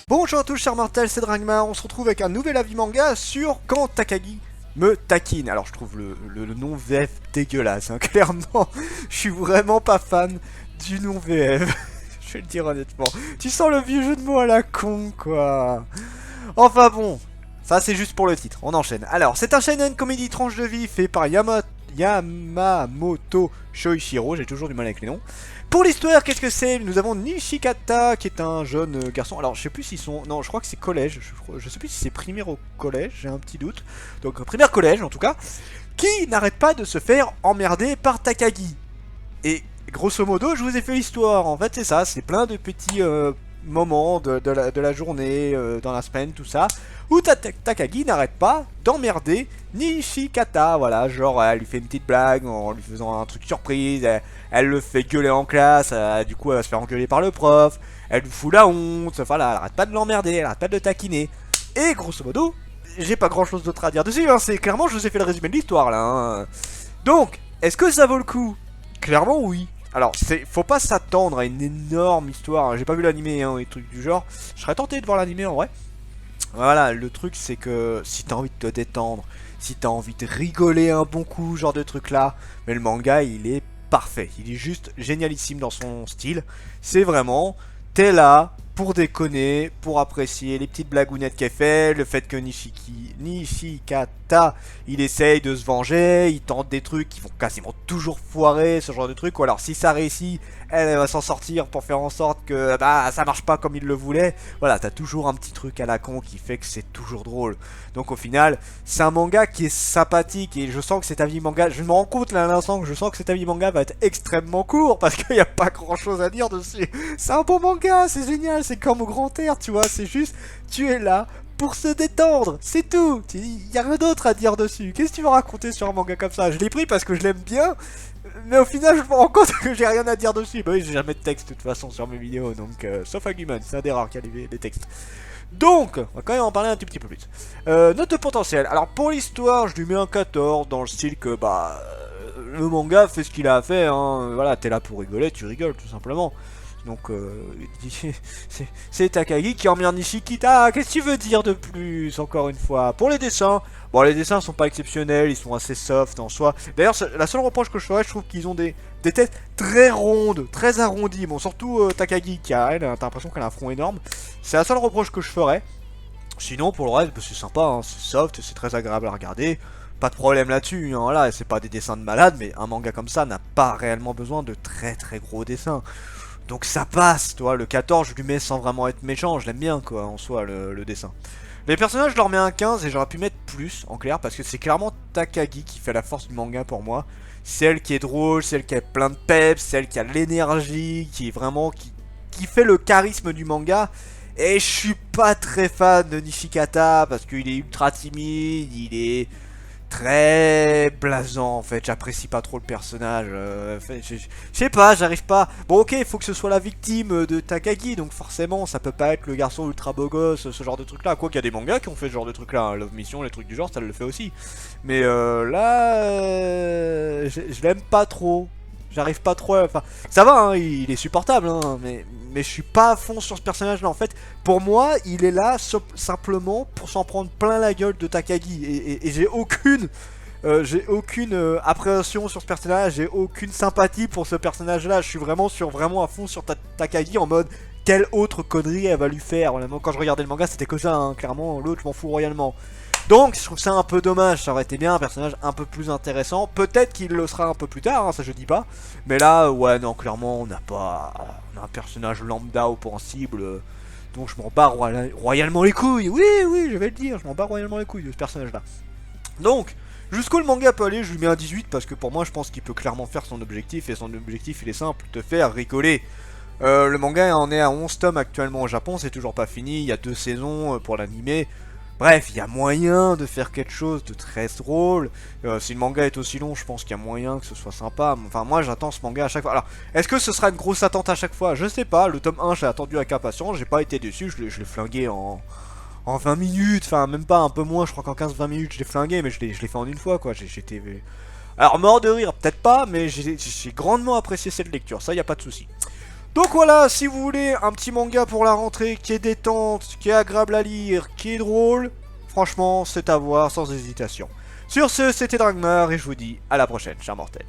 Bonjour à tous chers mortels, c'est Dragmar, on se retrouve avec un nouvel avis manga sur Quand Takagi me taquine. Alors je trouve le nom VF dégueulasse, hein. Clairement, je suis vraiment pas fan du nom VF, je vais le dire honnêtement. Tu sens le vieux jeu de mots à la con quoi. Enfin bon, ça c'est juste pour le titre, on enchaîne. Alors c'est un shonen comédie tranche de vie fait par Yamamoto Shoichiro, j'ai toujours du mal avec les noms. Pour l'histoire, qu'est-ce que c'est? Nous avons Nishikata, qui est un jeune garçon. Alors, je sais plus s'ils sont... Non, je crois que c'est collège. Je sais plus si c'est primaire au collège, j'ai un petit doute. Donc, primaire collège, en tout cas. Qui n'arrête pas de se faire emmerder par Takagi. Et, grosso modo, je vous ai fait l'histoire. En fait, c'est ça. C'est plein de petits moments de la journée, dans la semaine, tout ça. Où Takagi n'arrête pas d'emmerder Nishikata. Voilà, genre, elle lui fait une petite blague en lui faisant un truc surprise. Elle le fait gueuler en classe, du coup elle va se faire engueuler par le prof, elle lui fout la honte, voilà, elle arrête pas de l'emmerder, elle arrête pas de le taquiner. Et grosso modo, j'ai pas grand chose d'autre à dire dessus, hein, c'est clairement je vous ai fait le résumé de l'histoire là. Hein. Donc, est-ce que ça vaut le coup? Clairement oui. Alors, faut pas s'attendre à une énorme histoire, hein. J'ai pas vu l'animé hein, et trucs du genre, je serais tenté de voir l'animé en vrai. Voilà, le truc c'est que si t'as envie de te détendre, si t'as envie de rigoler un bon coup, genre de truc là, mais le manga il est parfait, il est juste génialissime dans son style. C'est vraiment, t'es là pour déconner, pour apprécier les petites blagounettes qu'elle fait, le fait que Nishikata, il essaye de se venger, il tente des trucs qui vont quasiment toujours foirer, ce genre de trucs, ou alors si ça réussit, elle va s'en sortir pour faire en sorte que bah, ça marche pas comme il le voulait. Voilà, t'as toujours un petit truc à la con qui fait que c'est toujours drôle. Donc au final, c'est un manga qui est sympathique et je sens que cet avis manga, je me rends compte là à l'instant que je sens que cet avis manga va être extrêmement court parce qu'il n'y a pas grand chose à dire dessus. C'est un bon manga, c'est génial, c'est comme au grand air, tu vois, c'est juste, tu es là pour se détendre, c'est tout. Il n'y a rien d'autre à dire dessus. Qu'est-ce que tu veux raconter sur un manga comme ça? Je l'ai pris parce que je l'aime bien. Mais au final, je me rends compte que j'ai rien à dire dessus. Bah oui, j'ai jamais de texte de toute façon sur mes vidéos, donc sauf Agumon, c'est un des rares qui a des textes. Donc, on va quand même en parler un tout petit peu plus. Note de potentiel. Alors pour l'histoire, je lui mets un 14 dans le style que bah le manga fait ce qu'il a à faire. Hein. Voilà, t'es là pour rigoler, tu rigoles tout simplement. Donc c'est Takagi qui emmerde Nishikata. Qu'est-ce que tu veux dire de plus? Encore une fois, pour les dessins. Bon, les dessins sont pas exceptionnels, ils sont assez soft en soi. D'ailleurs, la seule reproche que je ferais, je trouve qu'ils ont des têtes très rondes, très arrondies. Bon, surtout Takagi, qui a, elle, t'as l'impression qu'elle a un front énorme. C'est la seule reproche que je ferais. Sinon, pour le reste, bah, c'est sympa, hein, c'est soft, c'est très agréable à regarder. Pas de problème là-dessus, hein, voilà, c'est pas des dessins de malade, mais un manga comme ça n'a pas réellement besoin de très très gros dessins. Donc ça passe, toi, le 14, je lui mets sans vraiment être méchant, je l'aime bien, quoi, en soi, le dessin. Les personnages, je leur mets un 15 et j'aurais pu mettre plus, en clair, parce que c'est clairement Takagi qui fait la force du manga pour moi. Celle qui est drôle, celle qui a plein de peps, celle qui a l'énergie, qui est vraiment, qui fait le charisme du manga. Et je suis pas très fan de Nishikata, parce qu'il est ultra timide, il est très blasant en fait, j'apprécie pas trop le personnage, je sais pas, j'arrive pas. Bon ok, il faut que ce soit la victime de Takagi, donc forcément ça peut pas être le garçon ultra beau gosse, ce genre de truc là, quoi qu'il y a des mangas qui ont fait ce genre de truc là, hein. Love Mission, les trucs du genre, ça le fait aussi. Mais là, je l'aime pas trop. J'arrive pas trop à... Enfin, ça va, hein, il est supportable, hein, mais je suis pas à fond sur ce personnage-là. En fait, pour moi, il est là simplement pour s'en prendre plein la gueule de Takagi. Et j'ai aucune appréhension sur ce personnage, j'ai aucune sympathie pour ce personnage-là. Je suis vraiment à fond sur Takagi en mode... Quelle autre connerie elle va lui faire? Vraiment, quand je regardais le manga, c'était que ça, hein, clairement, l'autre, je m'en fous royalement. Donc, je trouve ça un peu dommage, ça aurait été bien un personnage un peu plus intéressant. Peut-être qu'il le sera un peu plus tard, hein, ça je dis pas. Mais là, ouais, non, clairement, on a un personnage lambda offensible. Donc je m'en bats royalement les couilles. Oui, je vais le dire, je m'en bats royalement les couilles de ce personnage-là. Donc, jusqu'où le manga peut aller, je lui mets un 18 parce que pour moi, je pense qu'il peut clairement faire son objectif. Et son objectif, il est simple, te faire rigoler. Le manga en est à 11 tomes actuellement au Japon, c'est toujours pas fini, il y a 2 saisons pour l'animé. Bref, il y a moyen de faire quelque chose de très drôle. Si le manga est aussi long, je pense qu'il y a moyen que ce soit sympa. Enfin, moi, j'attends ce manga à chaque fois. Alors, est-ce que ce sera une grosse attente à chaque fois? Je sais pas. Le tome 1, j'ai attendu avec impatience. J'ai pas été déçu. Je l'ai flingué en 20 minutes. Enfin, même pas, un peu moins. Je crois qu'en 15-20 minutes, je l'ai flingué. Mais je l'ai fait en une fois, quoi. J'étais... Alors, mort de rire, peut-être pas. Mais j'ai grandement apprécié cette lecture. Ça, y a pas de souci. Donc voilà, si vous voulez un petit manga pour la rentrée qui est détente, qui est agréable à lire, qui est drôle, franchement, c'est à voir sans hésitation. Sur ce, c'était Dragmar et je vous dis à la prochaine, chers mortels.